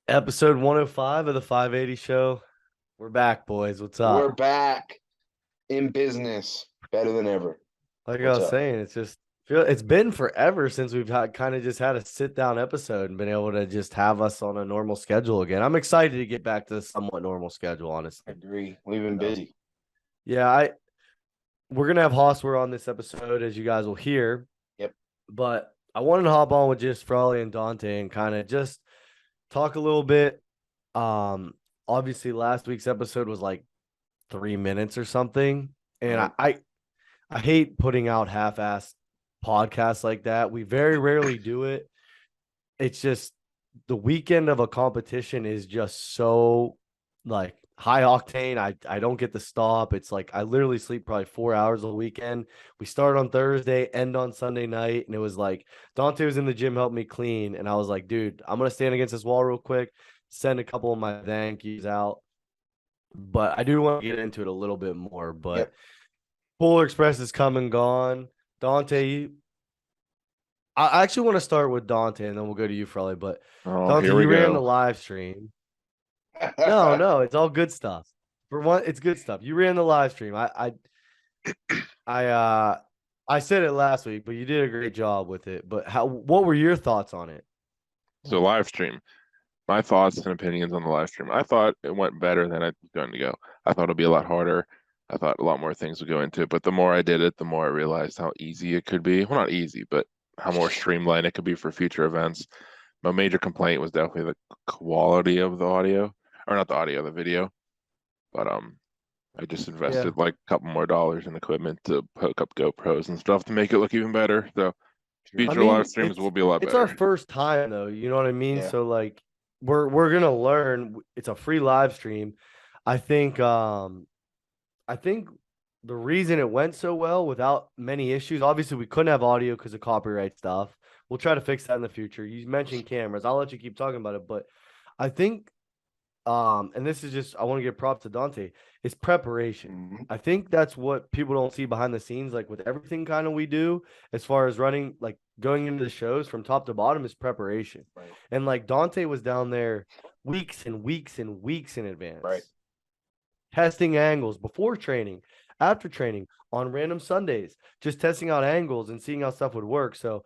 Episode 105 of the 580 show. We're back, boys. What's We're up? back in business, better than ever. Like I What's was up? saying, it's been forever since we've had kind of just had a sit down episode and been able to just have us on a normal schedule again. I'm excited to get back to a somewhat normal schedule, I honestly. agree. We've been So busy. yeah, I we're gonna have Hosswear on this episode, as you guys will hear, Yep. but I wanted to hop on with just Frawley and Dante and kind of just talk a little bit. Um, Obviously last week's episode was like 3 minutes or something. And Right. I hate putting out half-assed podcasts like that. We very rarely do it. It's just the weekend of a competition is just so like high octane. I don't get to stop. It's like I literally sleep probably 4 hours a weekend. We start on Thursday, end on Sunday night, and it was like Dante was in the gym helping me clean, and I was like, dude, I'm gonna stand against this wall real quick, send a couple of my thank yous out. But I do want to get into it a little bit more. But Yep. Polar Express is come and gone. Dante, I actually want to start with Dante and then we'll go to you, Frolly. But Oh, Dante, here we you ran the go. live stream. No, it's all good stuff. For one, it's good stuff. You ran the live stream. I I said it last week, but you did a great job with it. But what were your thoughts on it? So live stream. My thoughts and opinions on the live stream. I thought it went better than I was going to go. I thought it'd be a lot harder. I thought a lot more things would go into it. But the more I did it, the more I realized how easy it could be. Well, not easy, but how more streamlined it could be for future events. My major complaint was definitely the quality of the audio, or not the audio, the video. But I just Yeah. invested like a couple more dollars in equipment to hook up GoPros and stuff to make it look even better. So Sure. I future live mean, streams will be a lot it's our better. first time though, you know what I mean? Yeah. So like we're gonna learn. It's a free live stream. I think I think the reason it went so well without many issues, obviously we couldn't have audio because of copyright stuff. We'll try to fix that in the future. You mentioned cameras. I'll let you keep talking about it, but I think and this is just I want to give props to Dante. It's preparation. Mhm. I think that's what people don't see behind the scenes, like with everything kind of we do, as far as running, like going into the shows from top to bottom is preparation. Right. And like Dante was down there weeks and weeks and weeks in Right. advance, testing angles before training, after training, on random Sundays, just testing out angles and seeing how stuff would work. So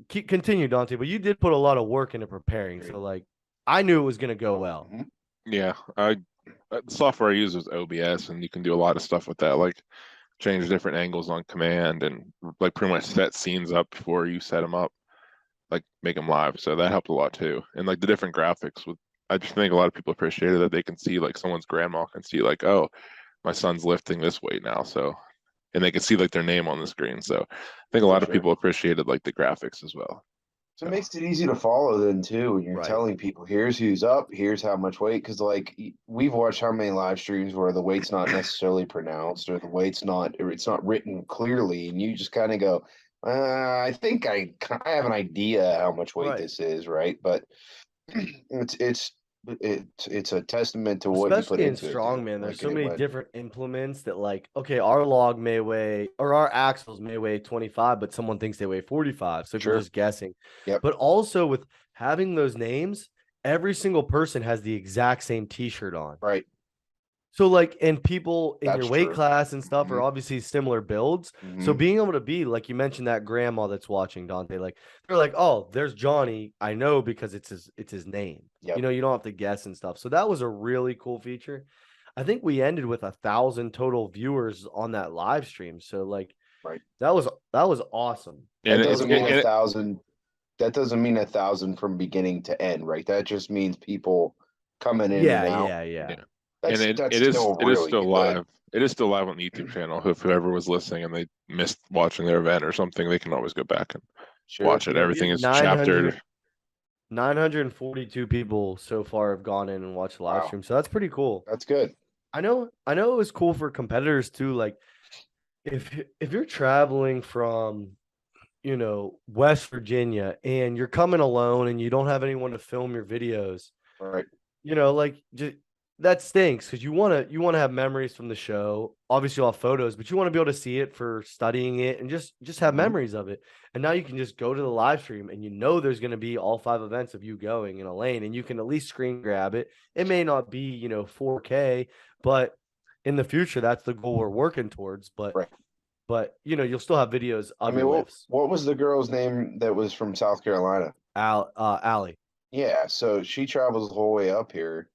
continue, Dante, but you did put a lot of work into preparing. Great. So like I knew it was gonna go well. Mhm. Yeah, the software I use is OBS, and you can do a lot of stuff with that, like change different angles on command, and like pretty much set scenes up before you set them up, like make them live. So that helped a lot too. And like the different graphics with, I just think a lot of people appreciated that they can see like someone's grandma can see like, oh, my son's lifting this weight now, so and they can see like their name on the screen. So I think a For lot of sure. people appreciated like the graphics as well. So it So makes it easy to follow then too when you're Right. telling people here's who's up, here's how much weight. Because like we've watched how many live streams where the weight's not necessarily pronounced or the weight's not or it's not written clearly, and you just kind of go, I think I have an idea how much weight Right. this is, right? But it's it's a testament to what you put Especially in into it, dude. strongman, there's Like so many anyway, different implements that like, okay, our log may weigh or our axles may weigh 25, but someone thinks they weigh 45. So if you're sure, just guessing. yep, But also with having those names, every single person has the exact same t-shirt on. right, So like, and people in your that's weight true. class and stuff are Hmm. obviously similar builds. So Hmm. being able to be like you mentioned that grandma that's watching Dante, like they're like, oh, there's Johnny. I know because it's his name. Yep, You don't have to guess and stuff. So that was a really cool feature. I think we ended with 1,000 total viewers on that live stream. So like right. that was awesome. and That That was doesn't it, mean a awesome. and thousand. That doesn't mean 1,000 from beginning to end, right? That just means people coming in and Yeah, out. yeah, yeah, yeah. and That's it is still it is really still good. live. It is still live on the YouTube channel. If whoever was listening and they missed watching their event or something, they can always go back and Sure. watch it. Yeah, we Everything had is chaptered. 942 people so far have gone in and watched the live Wow. stream. So that's pretty cool. That's good. I know it was cool for competitors too. Like if you're traveling from, West Virginia and you're coming alone and you don't have anyone to film your videos, All right. like just that stinks because you want to have memories from the show. Obviously, you'll have photos, but you want to be able to see it for studying it and just have memories of it. And now you can just go to the live stream and there's going to be all 5 events of you going in a lane, and you can at least screen grab it. It may not be 4K, but in the future, that's the goal we're working towards. But Right. you'll still have videos I of mean, your what, lifts. what was the girl's name that was from South Carolina? Allie. Yeah, so she travels the whole way up here.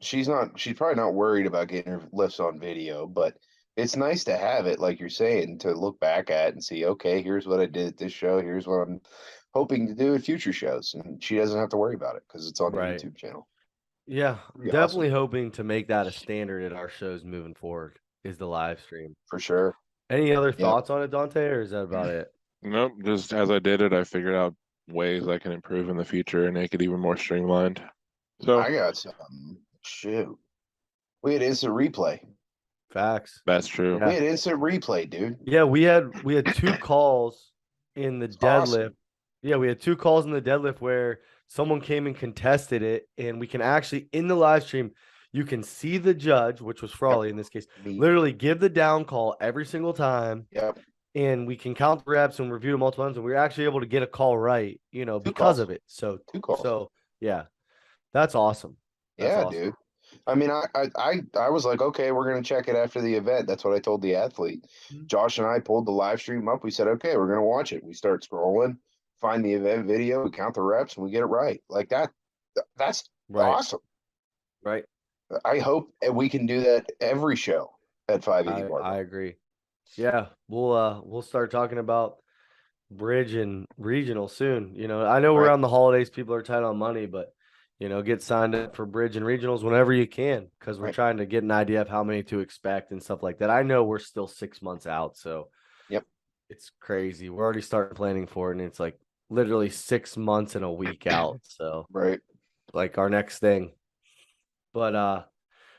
She's probably not worried about getting her lifts on video, but it's nice to have it, like you're saying, to look back at and see, okay, here's what I did at this show. Here's what I'm hoping to do at future shows. And she doesn't have to worry about it because it's on the Right. YouTube channel. Yeah, Pretty definitely awesome. hoping to make that a standard at our shows moving forward is the live stream. For sure. Any other Yep. thoughts on it, Dante, or is that about it? Nope, just as I did it, I figured out ways I can improve in the future and make it even more streamlined. So I got some. Shoot. We had instant replay. Facts. that's true. Yeah. We had instant replay, dude. Yeah, we had 2 calls in the deadlift. Awesome. Yeah, we had 2 calls in the deadlift where someone came and contested it, and we can actually in the live stream you can see the judge, which was Frawley in this case, Me. literally give the down call every single time. Yep. And we can count the reps and review them multiple times, and we were actually able to get a call right, because calls. of it. So 2 calls. So yeah, that's awesome. That's awesome. Dude. I mean, I was like, okay, we're gonna check it after the event. That's what I told the athlete. Josh and I pulled the live stream up. We said, okay, we're gonna watch it. We start scrolling, find the event video, we count the reps, and we get it right. Like that. That's Right. awesome. Right. I hope we can do that every show at 580 Barbell. I agree. Yeah, we'll start talking about bridge and regional soon. I know Right. around the holidays people are tight on money, but get signed up for bridge and regionals whenever you can, because we're Right. trying to get an idea of how many to expect and stuff like that. I know we're still 6 months out, so Yep. it's crazy. We're already starting planning for it, and it's like literally 6 months and a week out. So Right. like our next thing. But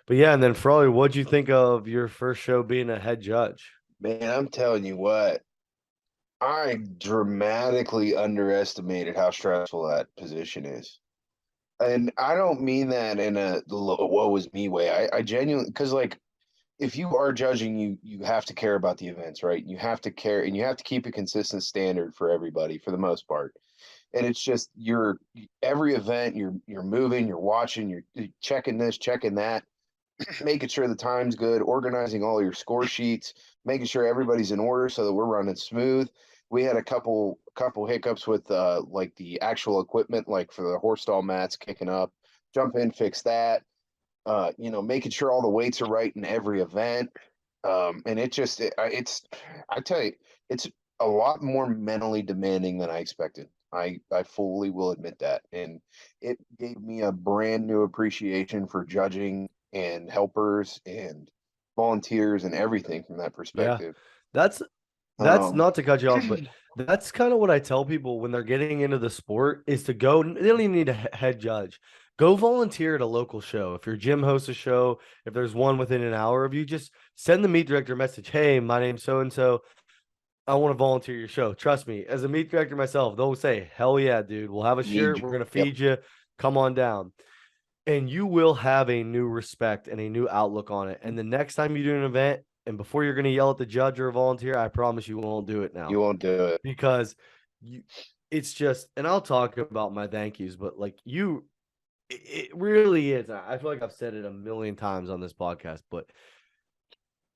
yeah, and then Frawley, what'd you think of your first show being a head judge? Man, I'm telling you what, I dramatically underestimated how stressful that position is. And I don't mean that in a woe is me way. I genuinely, because like, if you are judging, you have to care about the events, right? You have to care, and you have to keep a consistent standard for everybody for the most part. And it's just every event you're moving, you're watching, you're checking this, checking that, making sure the time's good, organizing all your score sheets, making sure everybody's in order so that we're running smooth. We had a couple hiccups with like the actual equipment, like for the horse stall mats kicking up. Jump in, fix that. Making sure all the weights are right in every event. And it's I tell you, it's a lot more mentally demanding than I expected. I fully will admit that. And it gave me a brand new appreciation for judging and helpers and volunteers and everything from that perspective. That's not to cut you off, but that's kind of what I tell people when they're getting into the sport is to go. They don't even need a head judge. Go volunteer at a local show. If your gym hosts a show, if there's one within an hour of you, just send the meet director a message. Hey, my name's so-and-so. I want to volunteer your show. Trust me, as a meet director myself, they'll say, hell yeah, dude. We'll have a shirt. We're going to feed you. Come on down. And you will have a new respect and a new outlook on it. And the next time you do an event, and before you're going to yell at the judge or a volunteer, I promise you won't do it now. You won't do it. Because it's just, and I'll talk about my thank yous, but like it really is. I feel like I've said it a million times on this podcast, but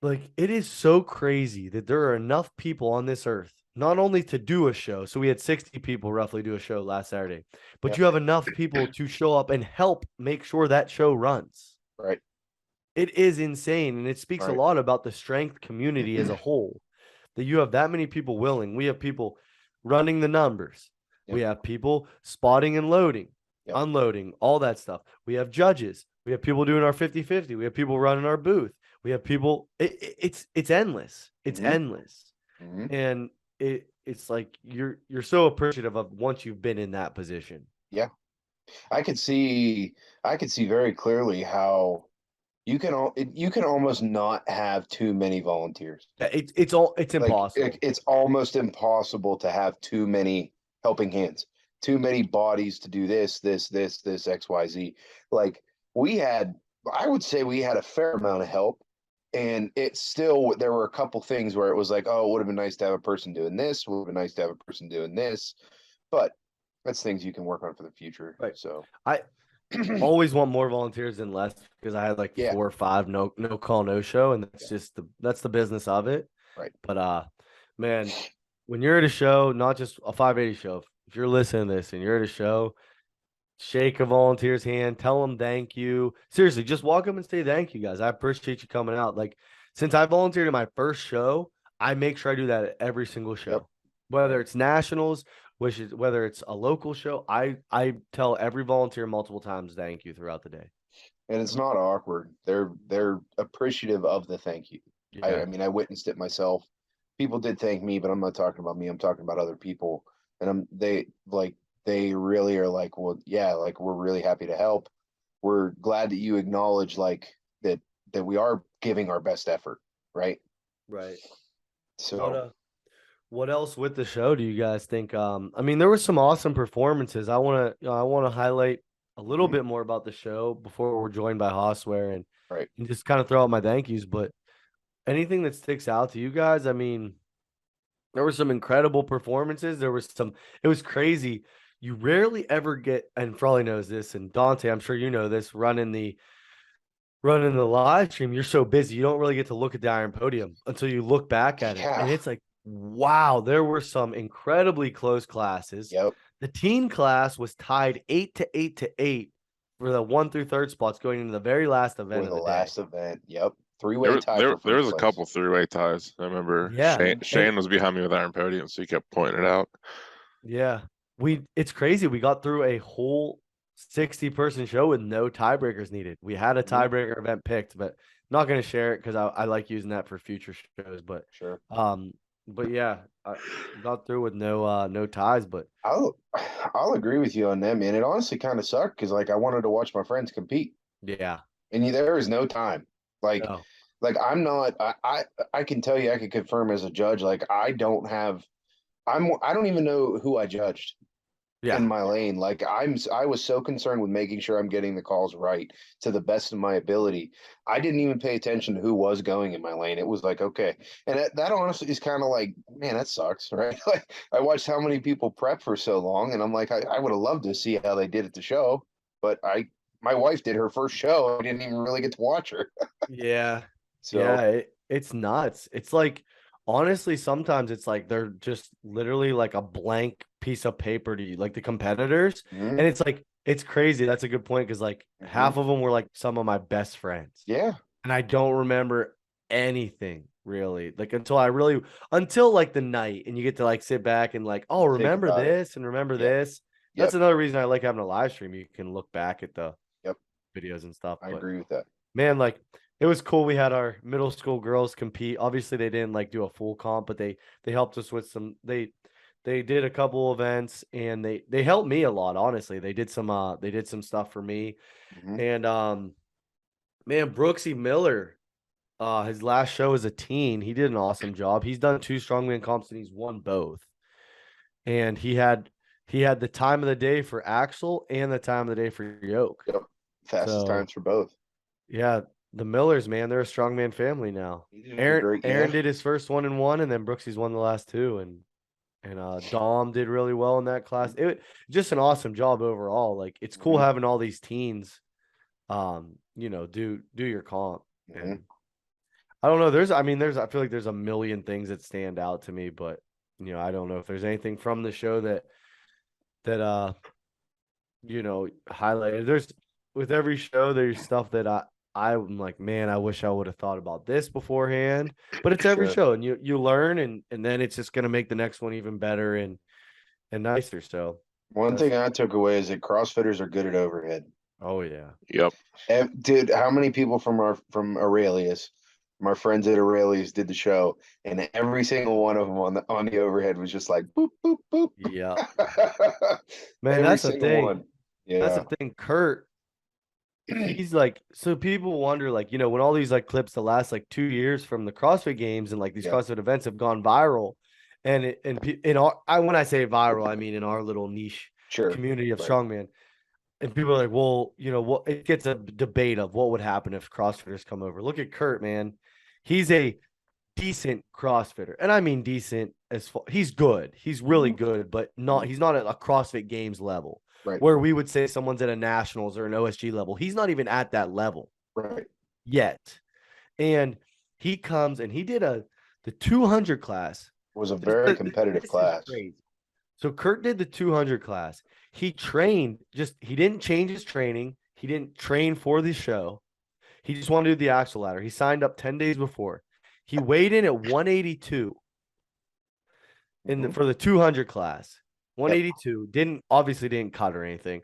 like it is so crazy that there are enough people on this earth not only to do a show. So we had 60 people roughly do a show last Saturday, but you have enough people to show up and help make sure that show runs. Right. It is insane. And it speaks a lot about the strength community as a whole, that you have that many people willing. We have people running the numbers. We have people spotting and loading, unloading, all that stuff. We have judges. We have people doing our 50-50. We have people running our booth. We have people. It's endless. It's endless. And it's like you're so appreciative of once you've been in that position. Yeah. I could see very clearly how you can almost not have too many volunteers. It's impossible. It's almost impossible to have too many helping hands, too many bodies to do this, XYZ. Like we had I would say we had a fair amount of help. And it's still, there were a couple things where it was like, oh, it would have been nice to have a person doing this, would have been nice to have a person doing this. But that's things you can work on for the future. Right. So I always want more volunteers than less because I had like Yeah. 4 or 5 no call, no show, and that's Yeah. just that's the business of it. Right. But man, when you're at a show, not just a 580 show, if you're listening to this and you're at a show, shake a volunteer's hand, tell them thank you. Seriously, just walk up and say thank you, guys. I appreciate you coming out. Like, since I volunteered in my first show, I make sure I do that at every single show. Yep. Whether it's nationals, whether it's a local show, I tell every volunteer multiple times thank you throughout the day. And it's not awkward. They're appreciative of the thank you. Yeah. I mean, I witnessed it myself. People did thank me, but I'm not talking about me. I'm talking about other people. And they really are like, well, yeah, like we're really happy to help. We're glad that you acknowledge like that we are giving our best effort, right? Right. So What else with the show do you guys think? I mean, there were some awesome performances. I want to highlight a little Mhm. bit more about the show before we're joined by Hosswear and Right. just kind of throw out my thank yous. But anything that sticks out to you guys? I mean, there were some incredible performances. It was crazy. You rarely ever get, and Frawley knows this, and Dante, I'm sure you know this, running the live stream, you're so busy, you don't really get to look at the Iron Podium until you look back at it. Yeah. And it's like, wow, there were some incredibly close classes. Yep. The teen class was tied 8-8 for the 1 through 3rd spots going into the very last event For of the the last day. event. Yep. Three-way There, tie. there, For there was first a place. couple three-way ties. I remember Yeah, Shane was behind me with Iron Podium, so he kept pointing it out. Yeah. It's crazy. We got through a whole 60-person show with no tiebreakers needed. We had a Mhm. tiebreaker event picked, but not going to share it because I like using that for future shows. Sure. But yeah, I got through with no ties. But I'll agree with you on that, man. It honestly kind of sucked because like I wanted to watch my friends compete, yeah, and there is no time. Like no, I'm not. I can tell you, I can confirm as a judge. Like I don't have. I don't even know who I judged in yeah, my lane. Like I was so concerned with making sure I'm getting the calls right to the best of my ability. I didn't even pay attention to who was going in my lane. It was like, okay. And that honestly is kind of like, man, that sucks, right? Like I watched how many people prep for so long, and I'm like, I would have loved to see how they did at the show, but my wife did her first show. I didn't even really get to watch her. yeah, So yeah. It's nuts. It's like, honestly, sometimes it's like they're just literally like a blank piece of paper to you, like the competitors. mhm, And it's like, it's crazy. That's a good point because like half of them were like some of my best friends. yeah, And I don't remember anything really, like until like the night, and you get to like sit back and like, oh, think remember about it. this and remember Yep. this. Yep. That's another reason I like having a live stream. You can look back at the Yep. videos and stuff. I But agree with that. man, like it was cool. We had our middle school girls compete. Obviously, they didn't like do a full comp, but they helped us with some. They did a couple events, and they helped me a lot. Honestly, they did some stuff for me. Mhm. And man, Brooksy Miller, his last show as a teen, he did an awesome job. He's done 2 strongman comps and he's won both. And he had the time of the day for Axel and the time of the day for Yoke. Yep. Fastest So times for both. yeah, the Millers, man, they're a strongman family now. He did a great, Aaron yeah. did his first 1-1, and then Brooksy's won the last 2, and Dom did really well in that class. It just an awesome job overall. Like it's cool Mhm. having all these teens, do your comp. Mhm. And I don't know. I feel like there's a million things that stand out to me, but I don't know if there's anything from the show that highlighted. There's with every show, there's stuff that I'm like, man, I wish I would have thought about this beforehand. But it's every Sure. show, and you learn, and then it's just gonna make the next one even better and nicer. So One that's- thing I took away is that CrossFitters are good at overhead. oh yeah, Yep. Dude, how many people from Aurelius, my friends at Aurelius, did the show, and every single one of them on the overhead was just like boop boop boop. yeah, man. Every That's the single thing. one. That's Yeah. the thing. Kurt, he's like, so people wonder, like, when all these like clips the last like 2 years from the CrossFit games and like these Yeah. CrossFit events have gone viral, and when I say viral, I mean in our little niche Sure. community of Right. strongman, and people are like, well, what, it gets a debate of what would happen if CrossFitters come over. Look at Kurt, man. He's a decent CrossFitter. And I mean decent as far, he's good. He's really good, but he's not at a CrossFit Games level Right. where we would say someone's at a nationals or an OSG level. He's not even at that level Right. yet. And he comes and he did the 200 class. It was a very competitive class. Crazy. So Kurt did the 200 class. He trained, he didn't change his training. He didn't train for the show. He just wanted to do the axle ladder. He signed up 10 days before. He weighed in at 182 for the 200 class. 182. Obviously didn't cut or anything.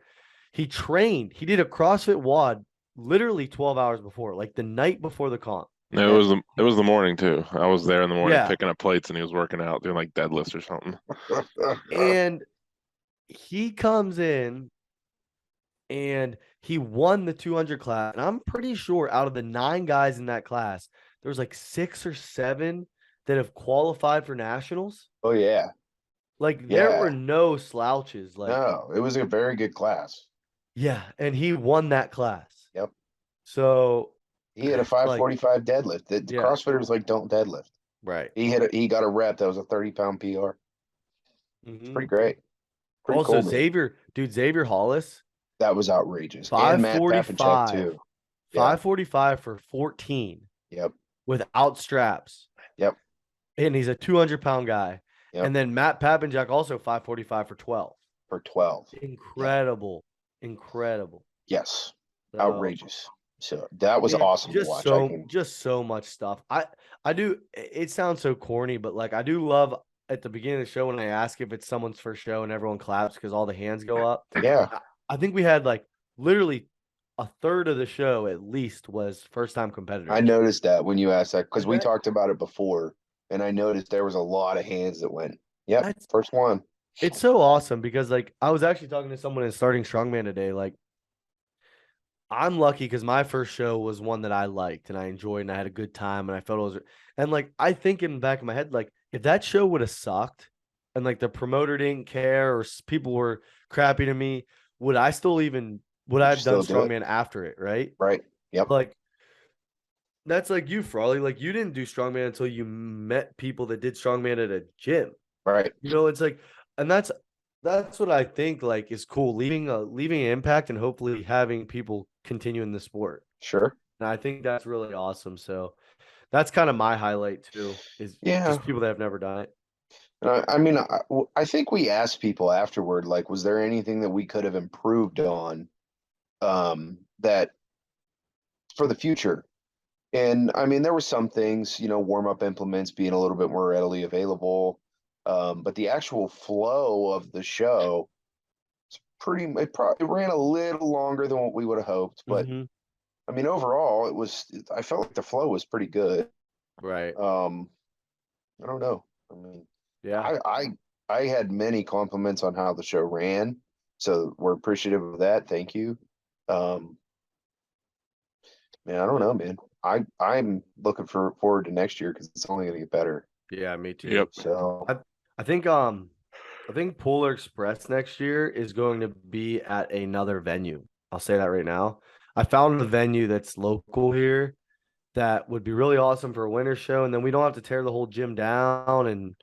He trained. He did a CrossFit WOD literally 12 hours before, like the night before the comp. It was the morning too. I was there in the morning picking up plates, and he was working out doing like deadlifts or something. And he comes in and he won the 200 class. And I'm pretty sure out of the 9 guys in that class, there was like 6 or 7 that have qualified for nationals. Oh yeah. Like there were no slouches. Like no, it was a very good class. Yeah, and he won that class. Yep. So he had a 545 deadlift. The CrossFitters don't deadlift. Right. He got a rep that was a 30-pound PR. It's pretty great. Pretty also, cool, Xavier Hollis. That was outrageous. 545 too. 545 for 14. Yep. Without straps. Yep. And he's a 200-pound guy. Yep. And then Matt Papinjak also 545 for 12. For 12. Incredible. Yep. Incredible. Yes. So, outrageous. So that was awesome to watch. Just so much stuff. I do. It sounds so corny, but like I do love at the beginning of the show when I ask if it's someone's first show and everyone claps because all the hands go up. Yeah. I think we had like literally a third of the show at least was first time competitors. I noticed that when you asked that because we talked about it before, and I noticed there was a lot of hands that went. Yep, first one. It's so awesome because like I was actually talking to someone in starting strongman today. Like I'm lucky because my first show was one that I liked and I enjoyed and I had a good time and I felt it was, and like I think in the back of my head, like if that show would have sucked and like the promoter didn't care or people were crappy to me, would I have done strongman after it? Right. Right. Yep. Like that's like you, Frawley. Like you didn't do strongman until you met people that did strongman at a gym. Right. It's like, and that's what I think like is cool, leaving an impact and hopefully having people continue in the sport. Sure. And I think that's really awesome. So that's kind of my highlight too, is just people that have never done it. I mean, I think we asked people afterward, like, was there anything that we could have improved on that for the future? And I mean, there were some things, warm-up implements being a little bit more readily available. But the actual flow of the show, it probably ran a little longer than what we would have hoped. But I mean, overall, I felt like the flow was pretty good. Right. I don't know. I mean, yeah, I had many compliments on how the show ran, so we're appreciative of that. Thank you. Man, I don't know, man. I'm looking forward to next year because it's only going to get better. Yeah, me too. Yep. So I think Polar Express next year is going to be at another venue. I'll say that right now. I found a venue that's local here that would be really awesome for a winter show, and then we don't have to tear the whole gym down and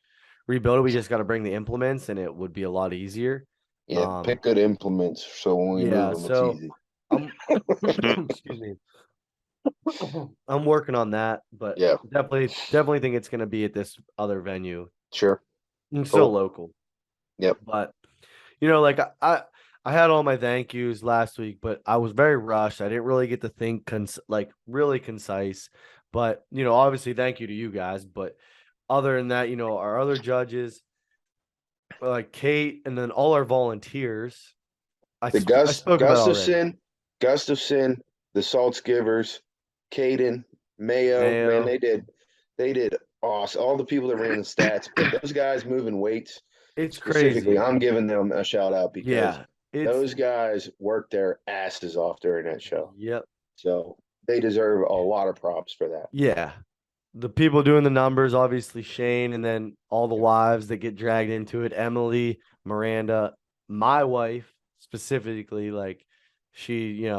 rebuild it. We just got to bring the implements, and it would be a lot easier. Yeah, pick good implements so when we move them, it's easy. Excuse me. I'm working on that, but yeah, definitely think it's going to be at this other venue. Sure. It's still local. Yep. But like I had all my thank yous last week, but I was very rushed. I didn't really get to think really concise. But obviously thank you to you guys. But other than that, our other judges, like Kate, and then all our volunteers. Gustafson, the Salts Givers, Caden, Mayo. Man, they did awesome. All the people that ran the stats, but those guys moving weights, it's crazy. I'm giving them a shout out because those guys worked their asses off during that show. Yep. So they deserve a lot of props for that. Yeah. The people doing the numbers, obviously Shane, and then all the wives that get dragged into it, Emily, Miranda, my wife specifically, like She,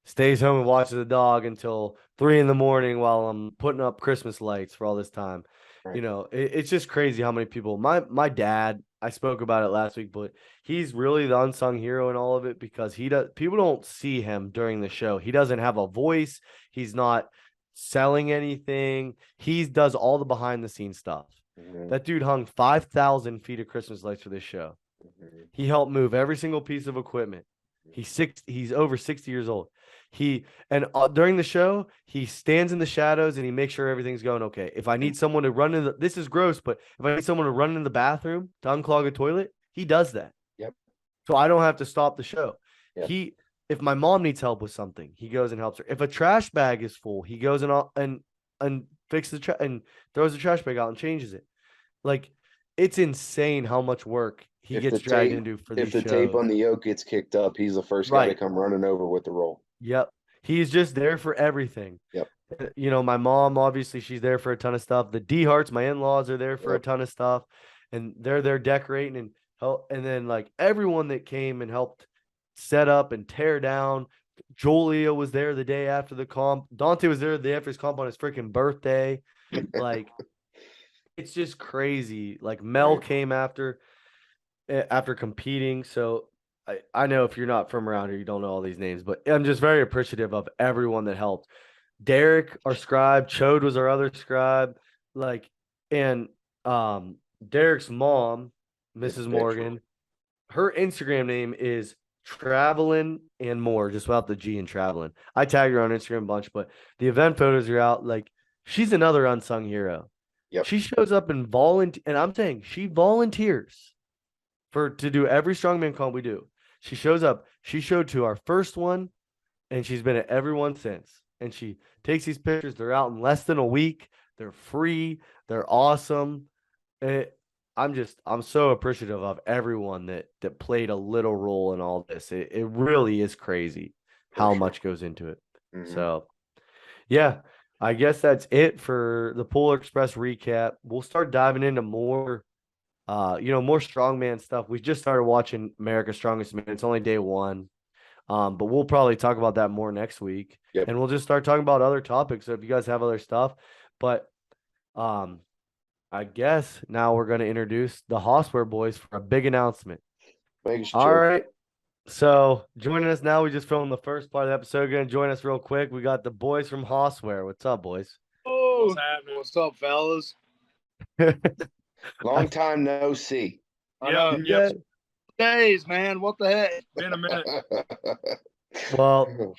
stays home and watches the dog until 3 in the morning while I'm putting up Christmas lights for all this time. Right. It's just crazy how many people. My dad, I spoke about it last week, but he's really the unsung hero in all of it because people don't see him during the show. He doesn't have a voice. He's not selling anything. He does all the behind the scenes stuff. Mhm. That dude hung 5,000 feet of Christmas lights for this show. Mhm. He helped move every single piece of equipment. He's over 60 years old. During the show, he stands in the shadows and he makes sure everything's going okay. If I need someone to run in this is gross, but if I need someone to run in the bathroom to unclog a toilet, he does that. Yep. So I don't have to stop the show. Yep. If my mom needs help with something, he goes and helps her. If a trash bag is full, he goes and fixes and throws the trash bag out and changes it. Like, it's insane how much work he gets dragged into for these shows. If the tape on the yoke gets kicked up, he's the first guy to come running over with the roll. Yep. He's just there for everything. Yep. My mom, obviously, she's there for a ton of stuff. The D-Hearts, my in-laws, are there for a ton of stuff. And they're there decorating and help. And then, like, everyone that came and helped set up and tear down. Jolia was there the day after the comp. Dante was there the day after his comp on his freaking birthday. Like, it's just crazy. Like, Mel came after competing. So I know if you're not from around here, you don't know all these names, but I'm just very appreciative of everyone that helped. Derek, our scribe, Chode was our other scribe, and Derek's mom, Mrs. Morgan, her Instagram name is Travelin' and More, just without the G in Travelin'. I tag her on Instagram a bunch, but the event photos are out. Like, she's another unsung hero. Yep. She shows up and and I'm saying she volunteers to do every strongman comp we do. She shows up. She showed to our first one, and she's been at every one since. And she takes these pictures. They're out in less than a week. They're free. They're awesome. I'm so appreciative of everyone that played a little role in all this. It really is crazy how much goes into it. Mm-hmm. So, yeah, I guess that's it for the Polar Express recap. We'll start diving into more more strongman stuff. We just started watching America's Strongest Man. It's only day 1. But we'll probably talk about that more next week. Yep. And we'll just start talking about other topics. So if you guys have other stuff, but I guess now we're going to introduce the Hosswear boys for a big announcement. All right. So joining us now, we just filmed the first part of the episode. Going to join us real quick. We got the boys from Hosswear. What's up, boys? Oh, what's happening? What's up, fellas? Long time no see. Yeah. Days, man. What the heck? Been a minute. Well,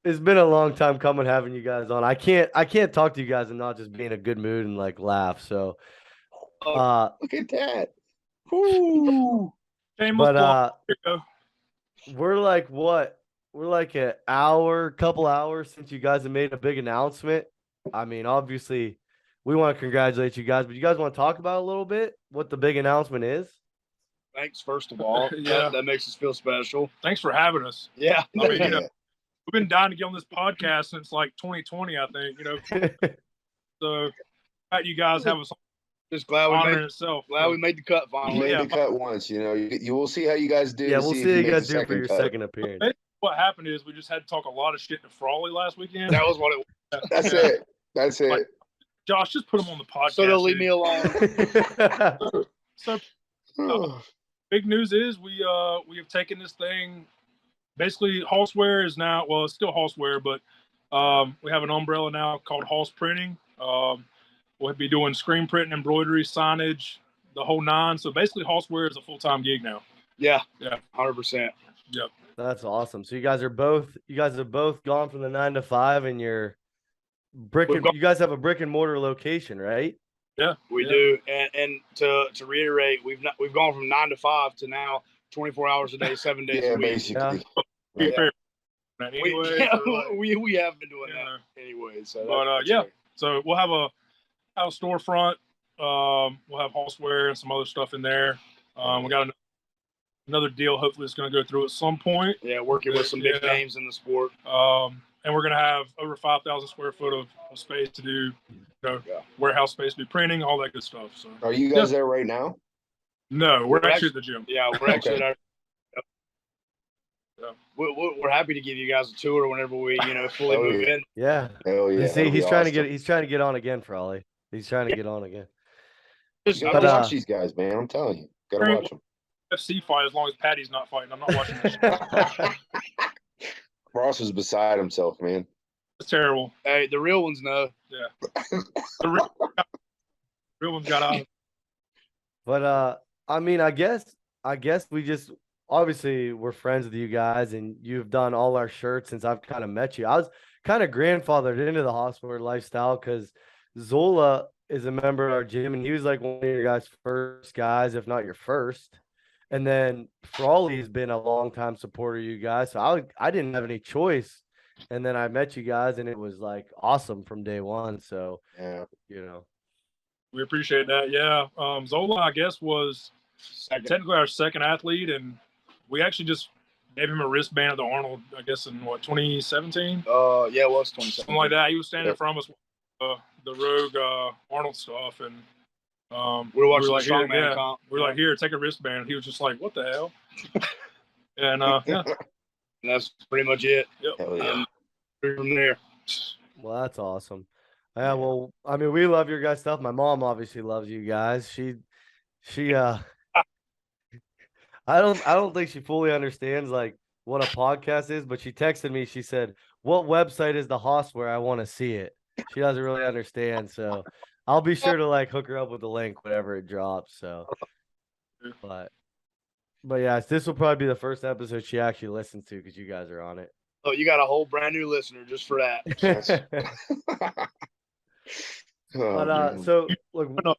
it's been a long time coming having you guys on. I can't talk to you guys and not just be in a good mood and like laugh. So look at that. Woo. But we're like what? We're like couple hours since you guys have made a big announcement. I mean, obviously we want to congratulate you guys, but you guys want to talk about a little bit what the big announcement is? Thanks, first of all. Yeah, that makes us feel special. Thanks for having us. Yeah. I mean, we've been dying to get on this podcast since like 2020, I think. So you guys have us. Just glad we made the cut finally. We made the cut once. You will see how you guys do. Yeah, we'll see how you guys do for your second appearance. What happened is we just had to talk a lot of shit to Frawley last weekend. That was what it was. That's it. Like, Josh, just put him on the podcast. So they'll leave me alone. Big news is we have taken this thing. Basically, Hosswear is now, well, it's still Hosswear, but we have an umbrella now called Hoss Printing. We'll be doing screen print, embroidery, signage, the whole 9. So basically, Hosswear is a full-time gig now. Yeah, 100%. Yep. That's awesome. So you guys have both gone from the 9 to 5, and you're you guys have a brick and mortar location, right? Yeah, we do. And to reiterate, we've gone from 9 to 5 to now 24 hours a day, 7 days a week. Basically. We have been doing that anyway. So so we'll have a storefront. We'll have Hosswear and some other stuff in there. We got another deal. Hopefully, it's going to go through at some point. Yeah, working with some big names in the sport. And we're going to have over 5,000 square foot of space to do, warehouse space, do printing, all that good stuff. So, are you guys there right now? No, we're actually at the gym. Yeah, we're actually at We're happy to give you guys a tour whenever we, fully Oh, move yeah. in. Yeah. Hell yeah. You see, that'll be he's trying to awesome. get on again, Frawley. He's trying to get on again. Just, You But, gotta watch these guys, man. I'm telling you. Gotta watch them. FC fight as long as Patty's not fighting. I'm not watching that shit. Ross is beside himself, man. It's terrible. hey, the real ones know. Yeah. The real one's got out. But I mean, I guess we just obviously we're friends with you guys, and you've done all our shirts since I've kind of met you. I was kind of grandfathered into the Hosswear lifestyle because Zola is a member of our gym, and he was like one of your guys' first guys, if not your first. And then Frawley's been a longtime supporter of you guys, so I didn't have any choice. And then I met you guys, and it was like awesome from day one. So Yeah. We appreciate that. Yeah. Zola, I guess, was technically our second athlete, and we actually just gave him a wristband at the Arnold, I guess, in 2017? Yeah, it was 2017. Something like that. He was standing in front of us with the Rogue Arnold stuff, and we were watching like, the strongman comp. We were like, here, take a wristband. He was just like, what the hell? And yeah. And that's pretty much it. Yep. Hell yeah. From there. Well, that's awesome. Yeah, well, I mean, we love your guys' stuff. My mom obviously loves you guys. She I don't think she fully understands like what a podcast is, but she texted me. She said, "What website is the Hosswear? I want to see it." She doesn't really understand, so I'll be sure to like hook her up with the link whenever it drops. So, but yeah, this will probably be the first episode she actually listens to because you guys are on it. Oh, you got a whole brand new listener just for that. But so look,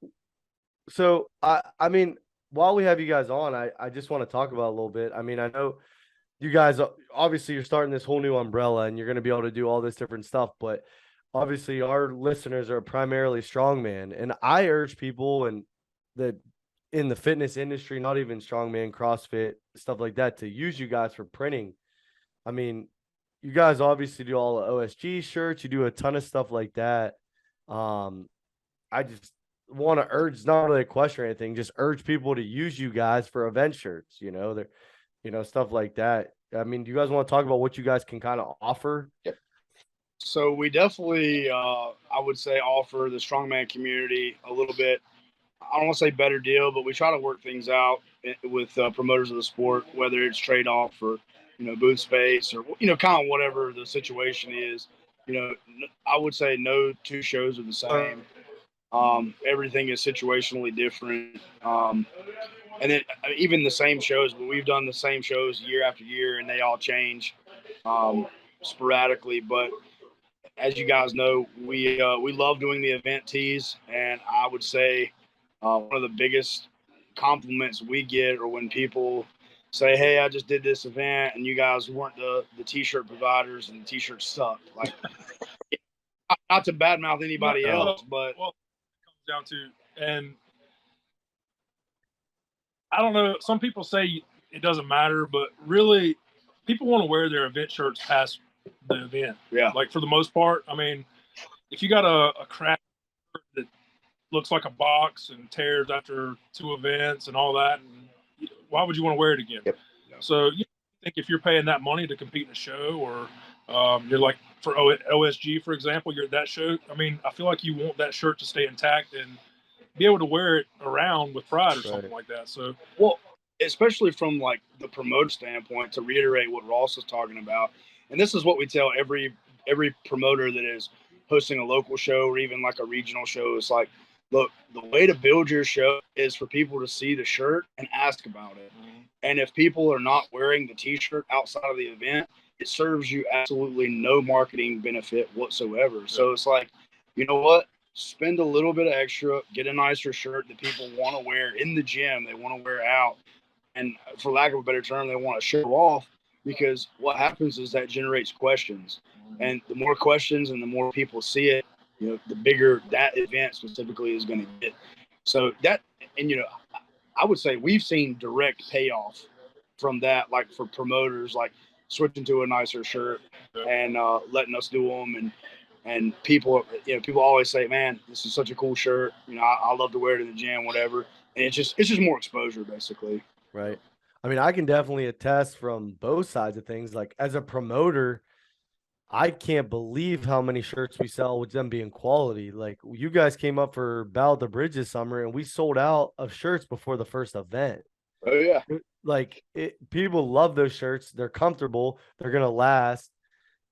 so I mean, while we have you guys on, I just want to talk about a little bit. I mean, I know you guys obviously you're starting this whole new umbrella and you're going to be able to do all this different stuff, but obviously our listeners are primarily strongman, and I urge people and that in the fitness industry, not even strongman, CrossFit, stuff like that, to use you guys for printing. I mean, you guys obviously do all the OSG shirts, you do a ton of stuff like that. I just want to urge, it's not really a question or anything, just urge people to use you guys for event shirts, stuff like that. I mean, do you guys want to talk about what you guys can kind of offer? Yep. So we definitely, I would say, offer the strongman community a little bit, I don't want to say better deal, but we try to work things out with promoters of the sport, whether it's trade off or, booth space or, kind of whatever the situation is. I would say no two shows are the same. Everything is situationally different. And then even the same shows, but we've done the same shows year after year and they all change sporadically. But as you guys know, we love doing the event tees, and I would say one of the biggest compliments we get are when people say, "Hey, I just did this event, and you guys weren't the t-shirt providers, and the t-shirts sucked." Like, not to badmouth anybody else, but it comes down to, and I don't know. Some people say it doesn't matter, but really, people want to wear their event shirts past the event. Yeah. Like for the most part, I mean, if you got a crap shirt that looks like a box and tears after 2 events and all that, and why would you want to wear it again? Yep. So I think if you're paying that money to compete in a show, or you're like for OSG, for example, you're at that show. I mean, I feel like you want that shirt to stay intact and be able to wear it around with pride or something like that. So, well, especially from like the promoter standpoint, to reiterate what Ross is talking about, and this is what we tell every promoter that is hosting a local show or even like a regional show. It's like, look, the way to build your show is for people to see the shirt and ask about it. Mm-hmm. And if people are not wearing the t-shirt outside of the event, it serves you absolutely no marketing benefit whatsoever. Yeah. So it's like, you know what? Spend a little bit of extra, get a nicer shirt that people want to wear in the gym, they want to wear out, and for lack of a better term, they want to show off, because what happens is that generates questions. And the more questions and the more people see it, the bigger that event specifically is going to get. So that, and I would say we've seen direct payoff from that, like for promoters, like switching to a nicer shirt and letting us do them. And people, people always say, "Man, this is such a cool shirt. I love to wear it in the gym, whatever." And it's just more exposure, basically. Right. I mean, I can definitely attest from both sides of things. Like as a promoter, I can't believe how many shirts we sell with them being quality. Like you guys came up for Battle of the Bridge this summer and we sold out of shirts before the first event. Oh yeah. Like people love those shirts. They're comfortable. They're gonna last.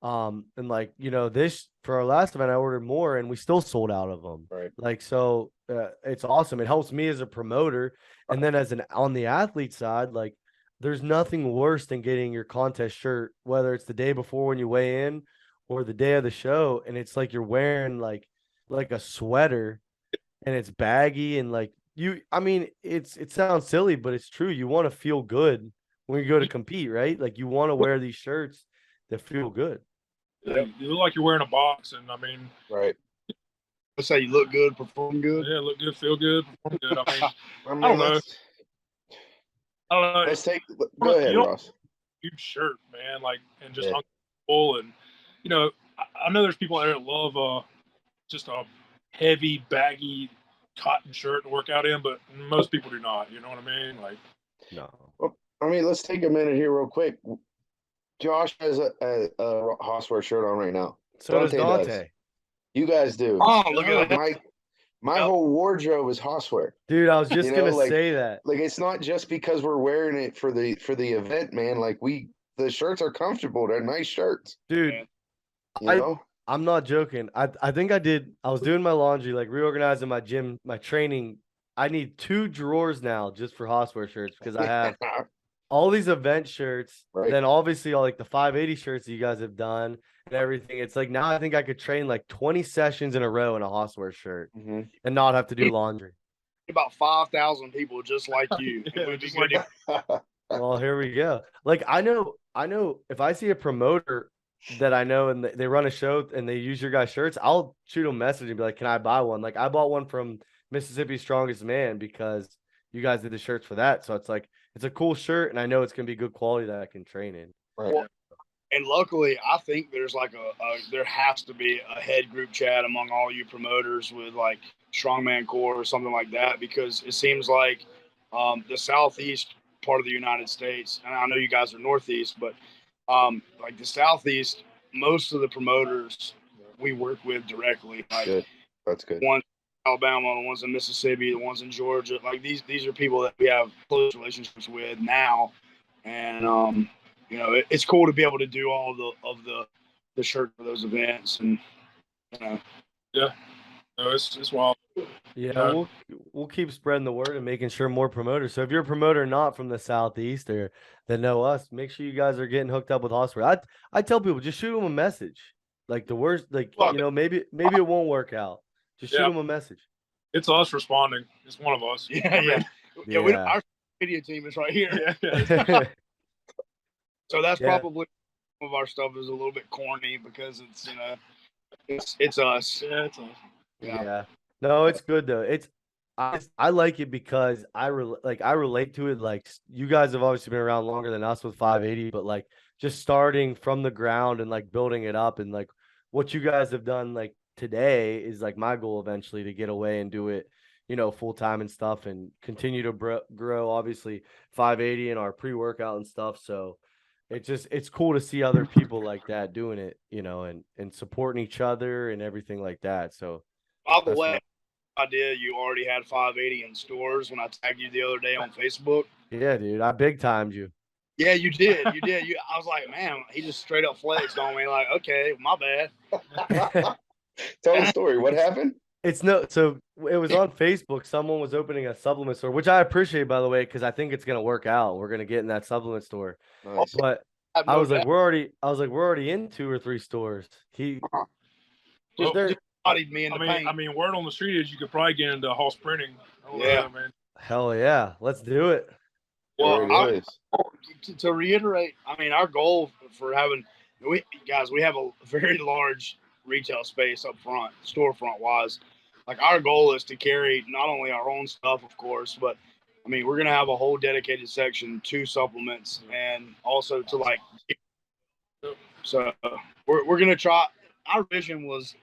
And like, this for our last event, I ordered more and we still sold out of them. Right. Like, so it's awesome. It helps me as a promoter. And then on the athlete side, like there's nothing worse than getting your contest shirt, whether it's the day before when you weigh in or the day of the show. And it's like you're wearing like a sweater and it's baggy and like I mean, it sounds silly, but it's true. You want to feel good when you go to compete, right? Like you want to wear these shirts that feel good. Yeah, you look like you're wearing a box, and I mean, Right. Let's say you look good, perform good. yeah, look good, feel good, perform good. I mean, I mean, I don't know. I don't know. Let's take. Go ahead, Ross. Huge shirt, man, like, and just Yeah. uncomfortable, and I know there's people out there that love just a heavy, baggy cotton shirt to work out in, but most people do not. You know what I mean? Like, No. Well, I mean, let's take a minute here, real quick. Josh has a Hosswear shirt on right now. So does Dante Dante. You guys do. Oh, look at that. My whole wardrobe is Hosswear. Dude, I was just You know, gonna like- say that. Like it's not just because we're wearing it for the event, man. Like the shirts are comfortable. They're nice shirts. Dude, Yeah. You know? I'm not joking. I think I was doing my laundry, like reorganizing my gym, my training. I need 2 drawers now just for Hosswear shirts because I have all these event shirts. Right. Then obviously all like the 580 shirts that you guys have done and everything. It's like now I think I could train like 20 sessions in a row in a Hosswear shirt Mhm. and not have to do laundry. About 5,000 people just like you. It would be Just good like to- Well, here we go. Like I know if I see a promoter that I know and they run a show and they use your guys' shirts, I'll shoot them a message and be like, "Can I buy one?" Like I bought one from Mississippi's Strongest Man because you guys did the shirts for that. So it's like it's a cool shirt and I know it's gonna be good quality that I can train in. Right. Well, and luckily, I think there's like there has to be a head group chat among all you promoters with like Strongman Core or something like that, because it seems like the southeast part of the United States, and I know you guys are northeast, but like the southeast, most of the promoters we work with directly, like Good. That's good. ones in Alabama, the ones in Mississippi, the ones in Georgia, like these are people that we have close relationships with now, and it's cool to be able to do all of the shirt for those events, and no, it's wild. Yeah, Yeah. we'll keep spreading the word and making sure more promoters. So if you're a promoter not from the southeast or that know us, make sure you guys are getting hooked up with Hosswear. I tell people just shoot them a message. Like the worst, like maybe it won't work out. Just shoot them a message. It's us responding. It's one of us. yeah. Our media team is right here. Yeah. So that's Yeah. probably some of our stuff is a little bit corny because it's us. Yeah, it's us. Yeah. No, it's good though. I like it because I relate to it. Like you guys have obviously been around longer than us with 580, but like just starting from the ground and like building it up and like what you guys have done like today is like my goal eventually to get away and do it, full time and stuff and continue to grow obviously 580 and our pre-workout and stuff. So it's cool to see other people like that doing it, and supporting each other and everything like that. So By the way, idea you already had 580 in stores when I tagged you the other day on Facebook. yeah, dude, I big timed you. Yeah, you did. I was like, man, he just straight up flexed on me. Like, okay, my bad. Tell the story. What happened? So it was on Facebook. Someone was opening a supplement store, which I appreciate, by the way, because I think it's gonna work out. We're gonna get in that supplement store. Nice. But I was like, we're already in 2 or 3 stores. Just bodied me in the paint. I mean, word on the street is you could probably get into Hoss printing. Yeah, man. Hell yeah, let's do it. Well, to reiterate, I mean, our goal for having we have a very large retail space up front, storefront wise. Like our goal is to carry not only our own stuff, of course, but I mean, we're gonna have a whole dedicated section to supplements and also to like. So we're gonna try. Our vision was,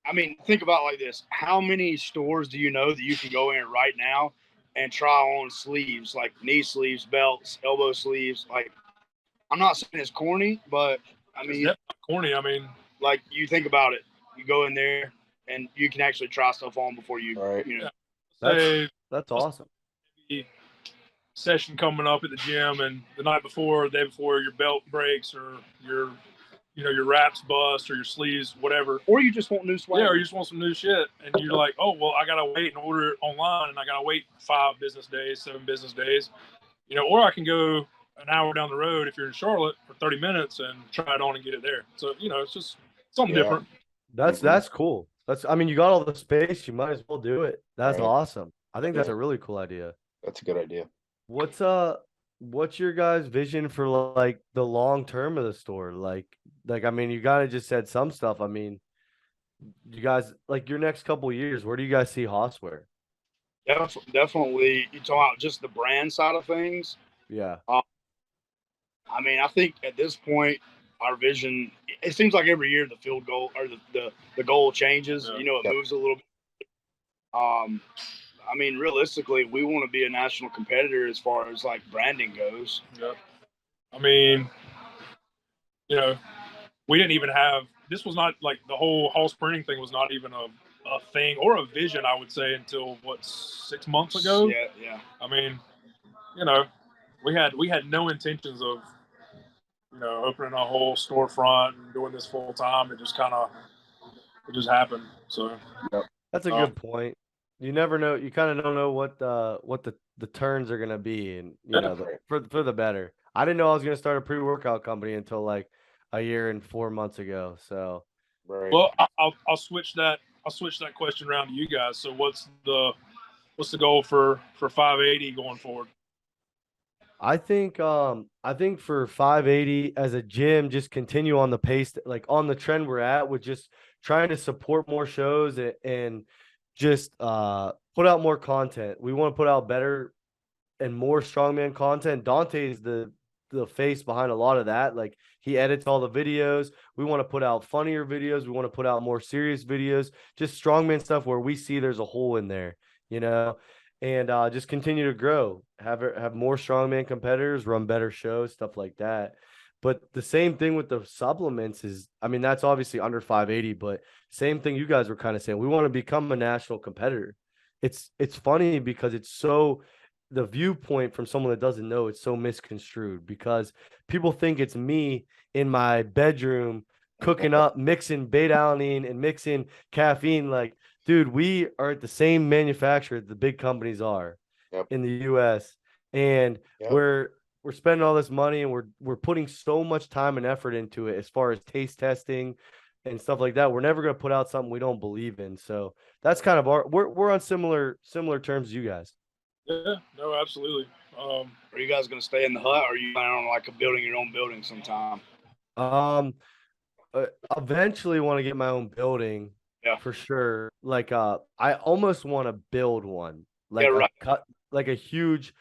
I mean, think about it like this: how many stores do you know that you can go in right now and try on sleeves, like knee sleeves, belts, elbow sleeves. Like, I'm not saying it's corny, but I mean, It's definitely corny. I mean, like, you think about it, you go in there and you can actually try stuff on before you, Right. you know. say That's awesome. session coming up at the gym, and the night before, the day before, your belt breaks or your wraps bust or your sleeves, whatever. Or you just want new swag. Yeah, or you just want some new shit, and you're like, oh well, I gotta wait and order it online, and I gotta wait 5 business days, 7 business days, or I can go an hour down the road if you're in Charlotte for 30 minutes and try it on and get it there. So it's just something different. That's cool. I mean, you got all the space, you might as well do it. That's Right. awesome. I think that's a really cool idea. That's a good idea. What's your guys' vision for like the long term of the store? Like I mean, you kind of just said some stuff. I mean, you guys like your next couple years, where do you guys see Hosswear? Definitely, you talk about just the brand side of things. Yeah. I mean, I think at this point, our vision, it seems like every year the field goal or the goal changes. Yeah. It moves a little bit. I mean, realistically, we want to be a national competitor as far as like branding goes. Yep. I mean, we didn't even have, this was not like the whole Hall Sprinting thing was not even a thing or a vision, I would say, until 6 months ago. Yeah. I mean, we had no intentions of opening a whole storefront and doing this full time. It just happened. So That's a good point. You never know. You kind of don't know what the turns are gonna be, and for the better. I didn't know I was gonna start a pre-workout company until like a year and 4 months ago. So, Right. well, I'll switch that. I'll switch that question around to you guys. So, what's the goal for 580 going forward? I think for 580 as a gym, just continue on the pace, like on the trend we're at, with just trying to support more shows and just put out more content. We want to put out better and more strongman content. Dante is the face behind a lot of that. Like, he edits all the videos. We want to put out funnier videos. We want to put out more serious videos, just strongman stuff where we see there's a hole in there, and just continue to grow, have more strongman competitors, run better shows, stuff like that. But the same thing with the supplements is, I mean, that's obviously under 580, but same thing you guys were kind of saying. We want to become a national competitor. It's funny because it's so, the viewpoint from someone that doesn't know, it's so misconstrued because people think it's me in my bedroom cooking up, mixing beta-alanine and mixing caffeine. Like, dude, we are at the same manufacturer the big companies are in the US, and we're spending all this money, and we're putting so much time and effort into it as far as taste testing and stuff like that. We're never going to put out something we don't believe in. So that's kind of we're on similar terms as you guys. Yeah, no, absolutely. Are you guys going to stay in the hut, or are you planning on like building your own building sometime? Eventually want to get my own building. Yeah, for sure. Like, I almost want to build one, like a huge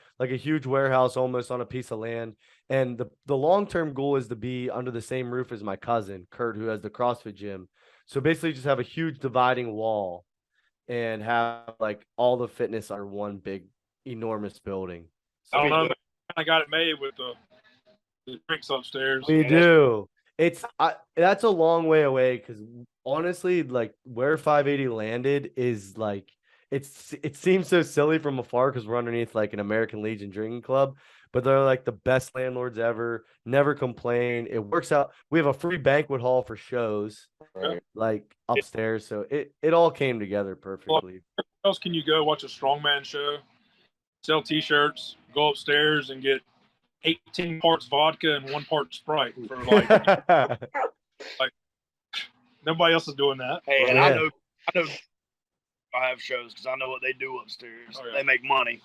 warehouse almost on a piece of land. And the long-term goal is to be under the same roof as my cousin, Kurt, who has the CrossFit gym. So basically just have a huge dividing wall and have like all the fitness under one big, enormous building. So, I don't know. I got it made with the drinks upstairs. We do. That's a long way away because honestly, like where 580 landed is like, it seems so silly from afar because we're underneath like an American Legion drinking club, but they're like the best landlords ever. Never complain. It works out. We have a free banquet hall for shows, like upstairs. So it all came together perfectly. Where else can you go watch a strongman show, sell T-shirts, go upstairs and get 18 parts vodka and 1 part Sprite for like, like nobody else is doing that. Hey, and I know I have shows because I know what they do upstairs. They make money.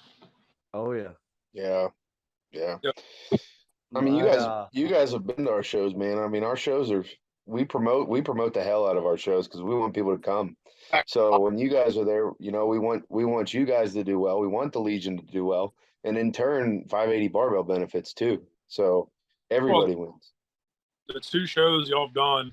Oh yeah. Yeah. I mean, you guys have been to our shows, man. I mean, our shows are, we promote the hell out of our shows because we want people to come. So when you guys are there, we want you guys to do well. We want the Legion to do well, and in turn, 580 barbell benefits too. So everybody wins. The 2 shows y'all have done,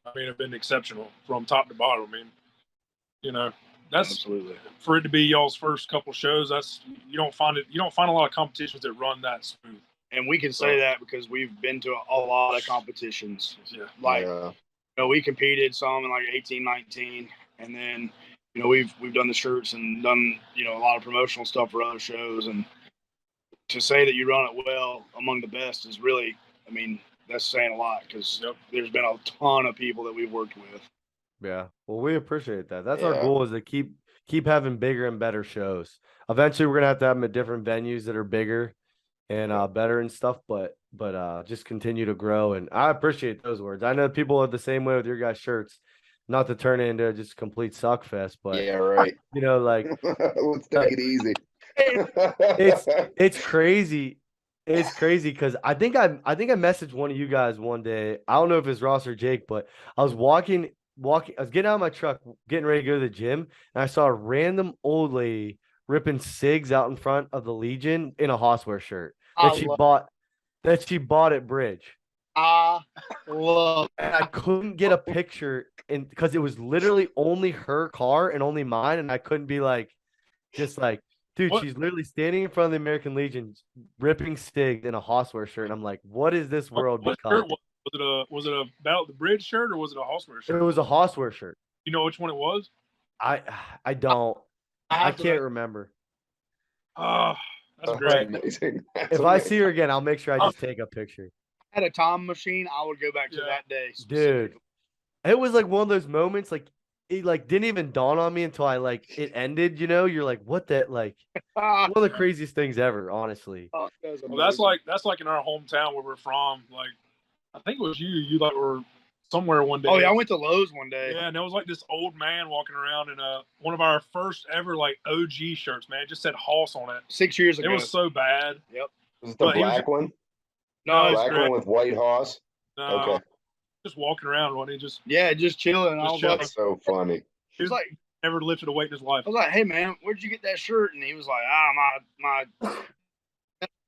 I mean, have been exceptional from top to bottom. I mean, that's Absolutely. for it to be y'all's first couple shows. That's you don't find a lot of competitions that run that smooth. And we can say that because we've been to a lot of competitions. Yeah. Like, Yeah. we competed some in like 18, 19, and then we've done the shirts and done a lot of promotional stuff for other shows. And to say that you run it well among the best is really, I mean, that's saying a lot because there's been a ton of people that we've worked with. Yeah. Well, we appreciate that. That's our Yeah. goal, is to keep having bigger and better shows. Eventually, we're gonna have them at different venues that are bigger and better and stuff. But just continue to grow. And I appreciate those words. I know people are the same way with your guys' shirts. Not to turn it into just complete suck fest, but Yeah, right. like let's take it easy. it's crazy. It's crazy because I think I messaged one of you guys one day. I don't know if it's Ross or Jake, but I was walking. I was getting out of my truck, getting ready to go to the gym, and I saw a random old lady ripping cigs out in front of the Legion in a Hosswear shirt that she bought at Bridge. I love. And I couldn't get a picture because it was literally only her car and only mine, and I couldn't be like, just like, dude, What? she's literally standing in front of the American Legion, ripping stigs in a Hosswear shirt, and I'm like, what is this world What become? shirt was it a Battle of the Bridge shirt or was it a Hosswear shirt? It was a Hosswear shirt. You know which one it was? I don't. I can't remember. Oh, that's great. Amazing. If I see her again, I'll make sure I just take a picture. Had a time machine, I would go back to that day. Dude, it was like one of those moments, like it like didn't even dawn on me until I it ended. You're like, what that like one of the craziest things ever, honestly. Well, that's like in our hometown where we're from. Like, I think it was you like were somewhere one day. Oh yeah, I went to Lowe's one day. Yeah, and there was like this old man walking around in one of our first ever like OG shirts. Man, it just said Hoss on it. 6 years ago. It was so bad. Yep. Was it the black one? No, black one with white Hoss. No, okay. Just walking around, wasn't he? Just chilling. Just I was chilling. That's so funny. He was like, never lifted a weight in his life. I was like, hey man, where'd you get that shirt? And he was like, my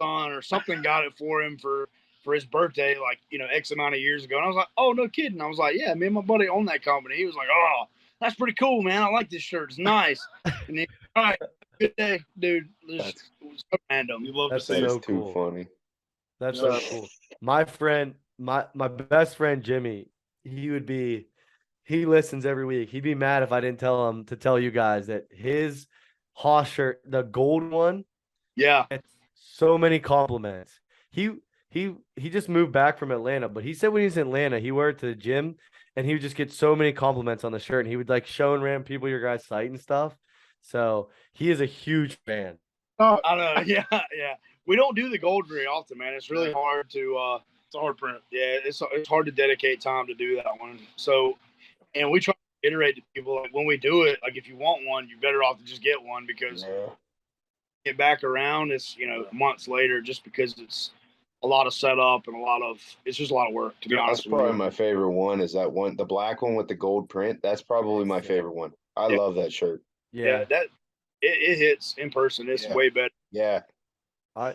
son or something got it for him for his birthday, like X amount of years ago. And I was like, oh, no kidding. I was like, yeah, me and my buddy own that company. He was like, oh, that's pretty cool, man. I like this shirt. It's nice. And he, all right, good day, dude. It was so random. You love to That's see so it. Too funny. That's so cool. My friend, my best friend Jimmy, he listens every week. He'd be mad if I didn't tell him to tell you guys that his Hoss shirt, the gold one, gets so many compliments. He just moved back from Atlanta, but he said when he was in Atlanta, he wore it to the gym and he would just get so many compliments on the shirt, and he would like show and random people your guys' site and stuff. So he is a huge fan. Oh, I know. Yeah. We don't do the gold very often, man. It's really hard to. It's a hard print. Yeah, it's hard to dedicate time to do that one. So, and we try to iterate to people like when we do it, like if you want one, you're better off to just get one because get back around. It's months later, just because it's a lot of setup and it's just a lot of work. To be honest, that's probably my favorite one. Is that one, the black one with the gold print? That's probably my favorite one. I love that shirt. Yeah, that it hits in person. It's way better. Yeah. I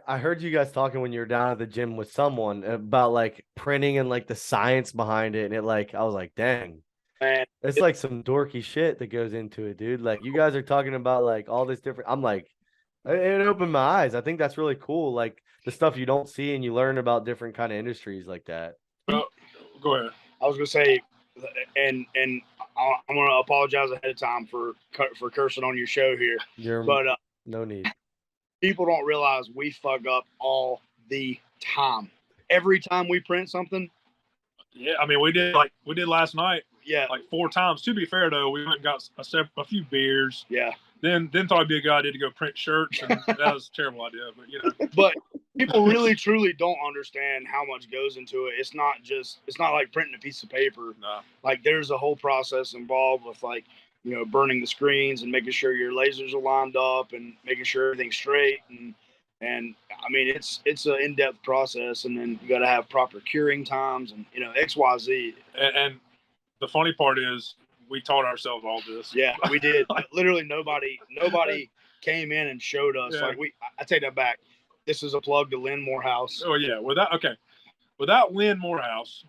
heard you guys talking when you were down at the gym with someone about like printing and like the science behind it, and it I was like, dang, man, it's like some dorky shit that goes into it, dude. Like you guys are talking about like all this different. I'm like, it opened my eyes. I think that's really cool. Like the stuff you don't see and you learn about different kind of industries like that. Go ahead. I was gonna say, and I'm gonna apologize ahead of time for cursing on your show here, but no need. People don't realize we fuck up all the time. Every time we print something. Yeah, I mean we did last night. Yeah, like 4 times. To be fair though, we went and got a few beers. Yeah. Then thought it'd be a good idea to go print shirts, and that was a terrible idea. But But people really truly don't understand how much goes into it. It's not like printing a piece of paper. No. Like there's a whole process involved with burning the screens and making sure your lasers are lined up and making sure everything's straight and I mean it's an in-depth process, and then you got to have proper curing times and XYZ. And the funny part is we taught ourselves all this. Yeah, we did. Literally nobody came in and showed us. Yeah. I take that back. This is a plug to Lynn Morehouse. Oh yeah, without Lynn Morehouse,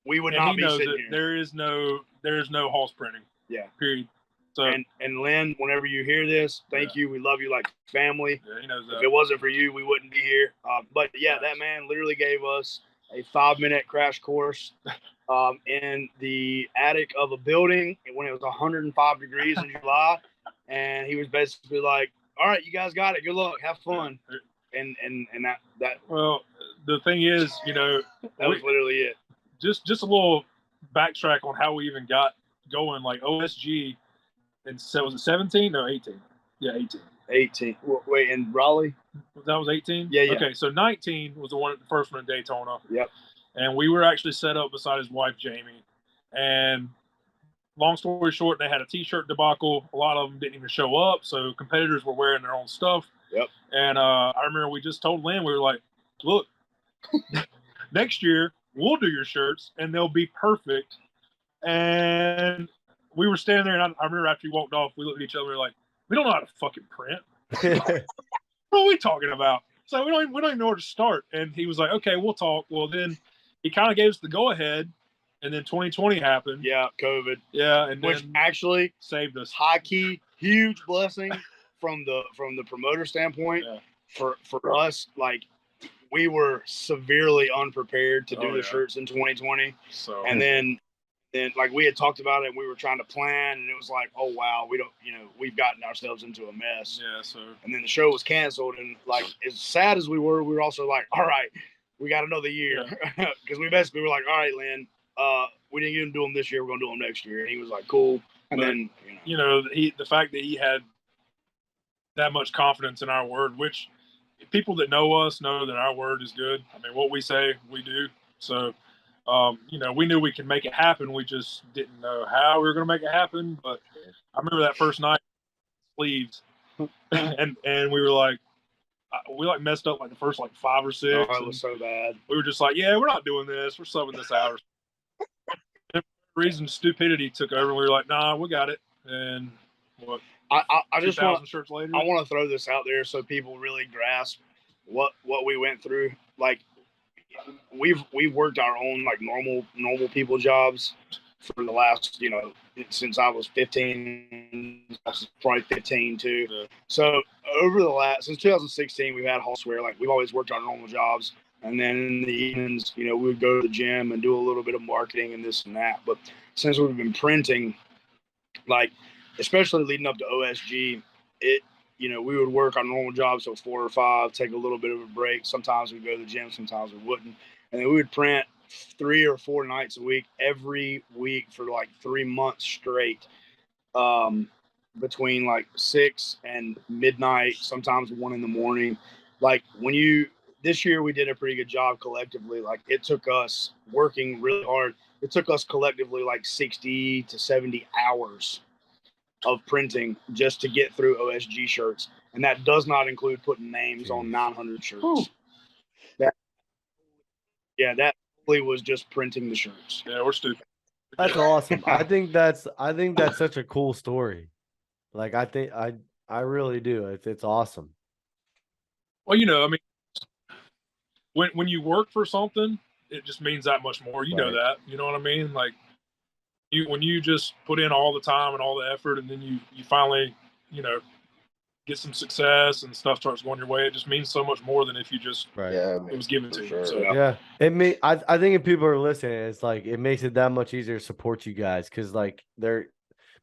we would not be sitting here. there is no Hoss printing. Yeah. Period. So and Lynn, whenever you hear this, thank you. We love you like family. Yeah, he knows that. If it wasn't for you, we wouldn't be here. But yeah, Nice. that man literally gave us a 5-minute crash course in the attic of a building when it was 105 degrees in July, and he was basically like, "All right, you guys got it. Good luck. Have fun." And that. Well, the thing is, that was literally it. Just a little backtrack on how we even got going. Like OSG, and so was it 17? No, 18. Yeah, 18. 18. Wait, in Raleigh? That was 18? Yeah. Okay, so 19 was the first one in Daytona. Yep. And we were actually set up beside his wife, Jamie. And long story short, they had a T-shirt debacle. A lot of them didn't even show up, so competitors were wearing their own stuff. Yep. And I remember we just told Lynn, we were like, look, next year we'll do your shirts, and they'll be perfect. And we were standing there, and I remember after he walked off, we looked at each other, we were like, we don't know how to fucking print. What are we talking about? So we don't even know where to start. And he was like, okay, we'll talk. Well, then he kind of gave us the go-ahead, and then 2020 happened. Yeah, COVID. Yeah, and which actually saved us. High key, huge blessing from the promoter standpoint. Yeah. For us, like, we were severely unprepared to do the shirts in 2020. So and then like we had talked about it, and we were trying to plan, and it was like, oh wow, we don't, we've gotten ourselves into a mess. Yeah. So and then the show was canceled, and like as sad as we were also like, all right, we got another year, because we basically were like, all right, Lynn, we didn't even do them this year, we're gonna do them next year. And he was like, cool. And then the fact that he had that much confidence in our word, which people that know us know that our word is good. I mean, what we say, we do. So, we knew we could make it happen. We just didn't know how we were going to make it happen. But I remember that first night, sleeves, and we were like, we like messed up like the first like 5 or 6. Oh, it was so bad. We were just like, yeah, we're not doing this. We're subbing this out. And for reason stupidity took over, and we were like, nah, we got it. And what? I just want shirts later. I want to throw this out there so people really grasp what we went through. Like, we've worked our own like normal people jobs for the last, since I was 15. I was probably 15 too. Yeah. So since 2016, we've had Hosswear. Like, we've always worked our normal jobs, and then in the evenings, we would go to the gym and do a little bit of marketing and this and that. But since we've been printing, like, especially leading up to OSG, we would work our normal jobs till 4 or 5, take a little bit of a break. Sometimes we'd go to the gym, sometimes we wouldn't. And then we would print 3 or 4 nights a week, every week for like 3 months straight, between like 6 and midnight, sometimes 1 in the morning. Like, this year we did a pretty good job collectively. Like, it took us working really hard. It took us collectively like 60 to 70 hours of printing just to get through OSG shirts. And that does not include putting names on 900 shirts. Ooh. That really was just printing the shirts. Yeah, we're stupid. That's awesome. I think that's such a cool story. Like, I really do. It's awesome. Well, I mean, when you work for something, it just means that much more. You know that. You know what I mean? Like, when you just put in all the time and all the effort, and then you finally, get some success and stuff starts going your way, it just means so much more than if you just it was given to you. So, I think if people are listening, it's like it makes it that much easier to support you guys, because like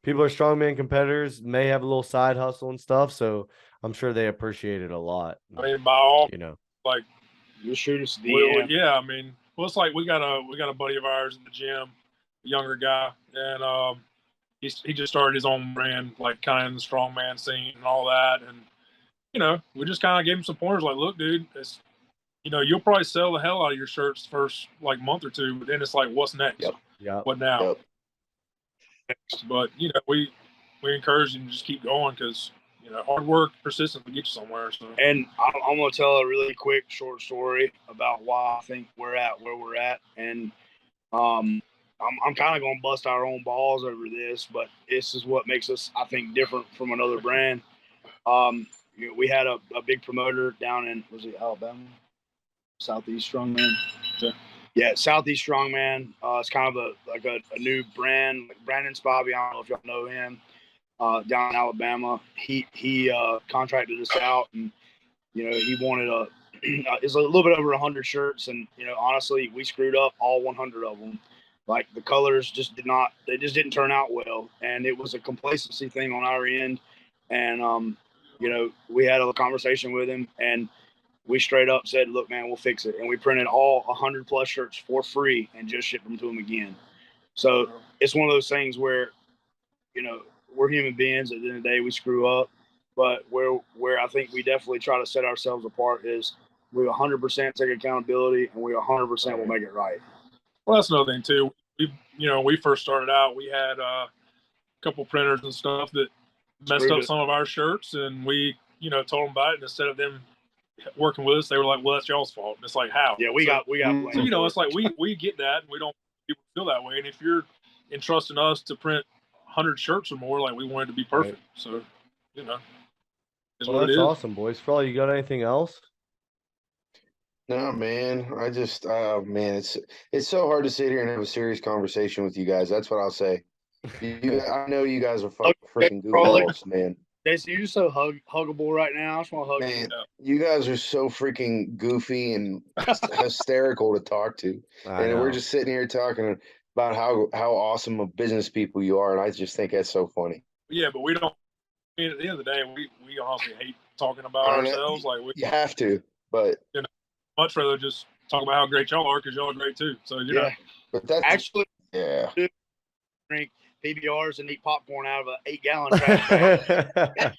people are strongman competitors, may have a little side hustle and stuff, so I'm sure they appreciate it a lot. I mean, by all, like, you shoot us yeah. I mean, well, it's like we got a buddy of ours in the gym, a younger guy, and he just started his own brand, like kind of in the strongman scene and all that. And, we just kind of gave him some pointers, like, look, dude, it's, you'll probably sell the hell out of your shirts the first like month or 2, but then it's like, what's next? Yep. What now? Yep. But, we encourage him to just keep going, because, hard work, persistence will get you somewhere. So. And I'm going to tell a really quick short story about why I think we're at where we're at. And, I'm kind of going to bust our own balls over this, but this is what makes us, I think, different from another brand. We had a big promoter down in, was it Alabama? Southeast Strongman. Yeah, Southeast Strongman. It's kind of a new brand. Like Brandon Spobby, I don't know if y'all know him. Down in Alabama, he contracted us out, and he wanted it's a little bit over 100 shirts, and honestly, we screwed up all 100 of them. Like the colors just didn't turn out well, and it was a complacency thing on our end. And we had a conversation with him, and we straight up said, "Look, man, we'll fix it." And we printed all 100 plus shirts for free and just shipped them to him again. So it's one of those things where, we're human beings. At the end of the day, we screw up, but where I think we definitely try to set ourselves apart is we 100% take accountability, and we 100% will make it right. Well, that's another thing too. We first started out, we had a couple printers and stuff that messed up some of our shirts, and we told them about it. And instead of them working with us, they were like, "Well, that's y'all's fault." And it's like, how? Yeah, we got. So it's like we get that, and we don't people feel that way. And if you're entrusting us to print 100 shirts or more, like, we want it to be perfect. Right. So well, that's awesome, boys. Frawley, you got anything else? No, man. I just, man, it's so hard to sit here and have a serious conversation with you guys. That's what I'll say. I know you guys are freaking goofballs, man. Jason, you're so huggable right now. I just want to hug man, you. You guys are so freaking goofy and hysterical to talk to. And we're just sitting here talking about how awesome of business people you are, and I just think that's so funny. Yeah, but we don't. I mean, at the end of the day, we honestly hate talking about ourselves. Like you have to, but much rather just talk about how great y'all are, because y'all are great too. So you know, but that's actually drink PBRs and eat popcorn out of an 8-gallon trash bag.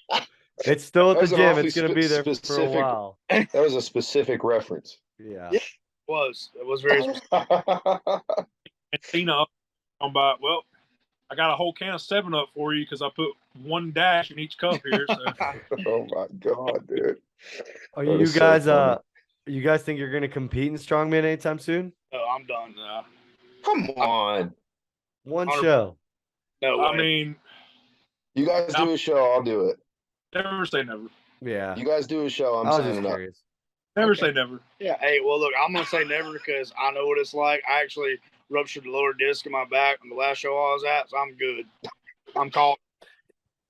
It's still at the gym. It's going to be there for a while. That was a specific reference. Yeah. It was very specific. And Tina, well, I got a whole can of 7-Up for you because I put one dash in each cup here. So. Oh my god, dude! Are you guys you guys think you're going to compete in strongman anytime soon? No, I'm done. Come on, one show. No, I mean, you guys do a show, I'll do it. Never say never. Yeah, you guys do a show, I'm signing up. Never say never. Yeah. Hey, well, look, I'm gonna say never because I know what it's like. I actually ruptured the lower disc in my back on the last show I was at, so I'm good. I'm called.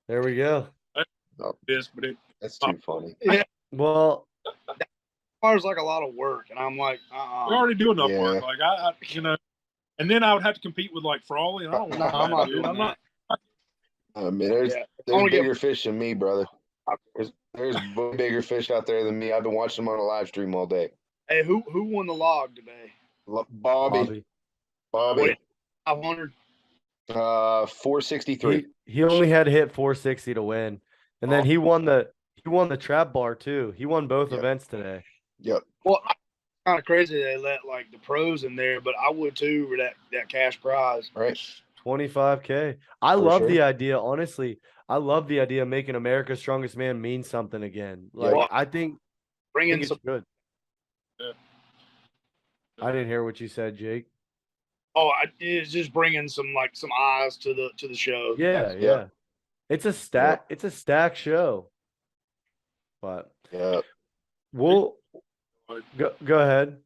There we go. That's too funny. Yeah. Well, that requires like a lot of work, and I'm like, we already do enough work. Like I and then I would have to compete with like Frawley, and I don't want I'm not doing that. I mean, there's bigger fish than me, brother. There's bigger fish out there than me. I've been watching them on a live stream all day. Hey, who won the log today? Bobby. 500. 463. He only had to hit 460 to win, and then he won the trap bar too. He won both events today. Yep. Well, kind of crazy they let like the pros in there, but I would too for that cash prize. Right. 25K. I love the idea. Honestly, I love the idea of making America's Strongest Man mean something again. Like I think bringing some good. Yeah. I didn't hear what you said, Jake. Oh, it's just bringing some eyes to the show. Yeah. It's a stack show. But we'll go ahead.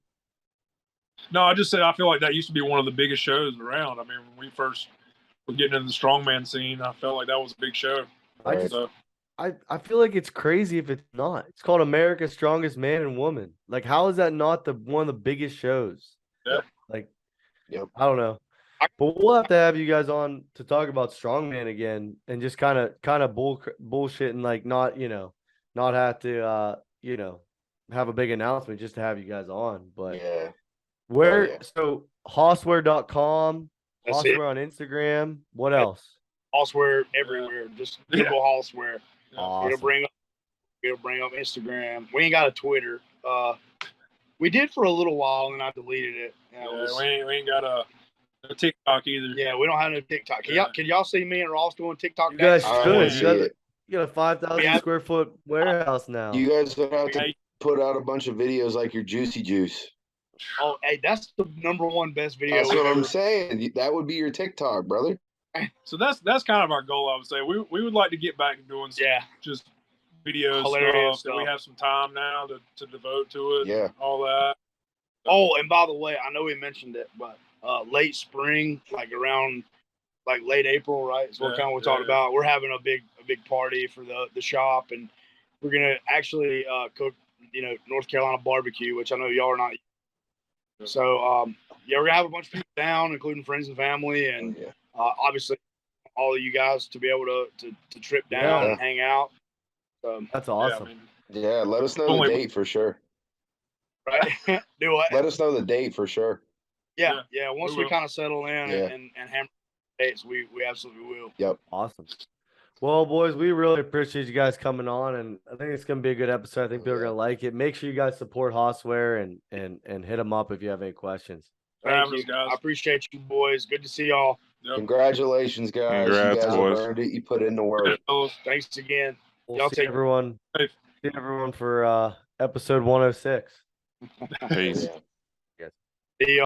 No, I just said I feel like that used to be one of the biggest shows around. I mean, when we first were getting into the strongman scene, I felt like that was a big show. I feel like it's crazy if it's not. It's called America's Strongest Man and Woman. Like, how is that not one of the biggest shows? Yeah. Like, I don't know. But we'll have to have you guys on to talk about strongman again and just kind of bullshit and like not have to have a big announcement just to have you guys on. But so Hosswear.com, Hosswear on Instagram. What else? Hosswear everywhere. Just Google Hosswear. Awesome. It'll bring up Instagram. We ain't got a Twitter. We did for a little while and I deleted it. We ain't got a TikTok either. Yeah, we don't have no TikTok. Can y'all see me and Ross doing TikTok? You guys should. You got a 5,000 square foot warehouse now. You guys have to put out a bunch of videos like your Juicy Juice. Oh, hey, that's the #1 best video. That's what I'm saying. That would be your TikTok, brother. So that's kind of our goal, I would say. We would like to get back to doing some just videos, hilarious stuff. We have some time now to devote to it. Yeah. All that. Oh, and by the way, I know we mentioned it, but late spring, like around like late April, right? So we're kind of what we talked about. We're having a big party for the shop, and we're gonna actually cook, North Carolina barbecue, which I know y'all are not. So yeah, we're gonna have a bunch of people down, including friends and family, and obviously all of you guys to be able to trip down and hang out. That's awesome. Yeah, let us know the date for sure. Right? Do what? Let us know the date for sure. Yeah. Once we kind of settle in and hammer dates, we absolutely will. Yep. Awesome. Well, boys, we really appreciate you guys coming on, and I think it's gonna be a good episode. I think people are gonna like it. Make sure you guys support Hosswear and hit them up if you have any questions. Thank you, guys. I appreciate you, boys. Good to see y'all. Yep. Congratulations, guys. Congrats, you guys boys. have earned it. You put in the work. Thanks again. We'll Y'all see take everyone. See everyone for episode 106. Peace. Yeah. See y'all.